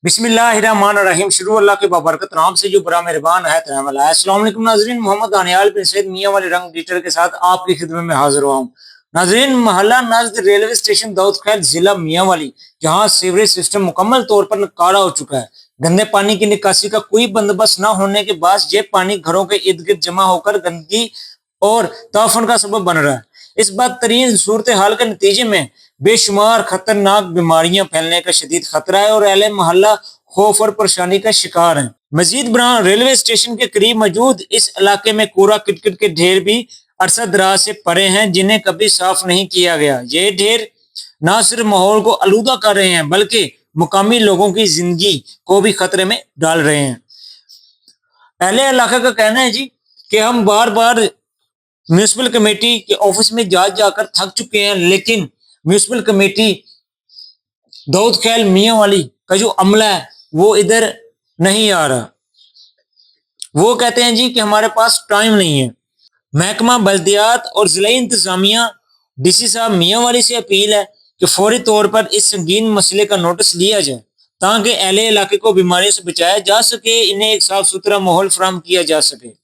बिस्मिल्लाहिर्रहमानिर्रहीम शुरू अल्लाह के बाबरकत नाम से जो बड़ा मेहरबान है रहम वाला है। अस्सलाम वालेकुम नाज़रीन, मोहम्मद दानियाल बिन सैयद मियां वाले रंग एडिटर के साथ आपकी खिदमत में हाजिर हुआ हूँ। नाज़रीन, मोहल्ला नज़द रेलवे स्टेशन दाऊद खैर जिला मियांवाली, जहाँ सीवरेज सिस्टम मुकम्मल तौर पर काला हो चुका है। गंदे पानी की निकासी का कोई बंदोबस्त न होने के बाद ये पानी घरों के इर्द गिर्द जमा होकर गंदगी और ताफन का सबब बन रहा है। इस बदतरीन सूरत हाल के नतीजे में बेशुमार खतरनाक बीमारियां फैलने का शदीद खतरा है और अहले मोहल्ला खौफ और परेशानी का शिकार है। मजीद बरां रेलवे स्टेशन के करीब मौजूद इस इलाके में कूड़ा किटकिट के ढेर भी अरसा दराज से पड़े हैं, जिन्हें कभी साफ नहीं किया गया। ये ढेर न सिर्फ माहौल को आलूदा कर रहे हैं बल्कि मुकामी लोगों की जिंदगी को भी खतरे में डाल रहे हैं। अहले इलाके का कहना है जी कि हम बार बार म्यूनिसिपल कमेटी के ऑफिस में जा जाकर थक चुके हैं, लेकिन म्यूनिसिपल कमेटी दाऊद खैल मियां वाली का जो अमला है वो इधर नहीं आ रहा। वो कहते हैं जी कि हमारे पास टाइम नहीं है। महकमा बल्दियात और जिला इंतजामिया डीसी साहब मियां वाली से अपील है कि फौरी तौर पर इस संगीन मसले का नोटिस लिया जाए ताकि अहले इलाके को बीमारियों से बचाया जा सके, इन्हें एक साफ सुथरा माहौल फराहम किया जा सके।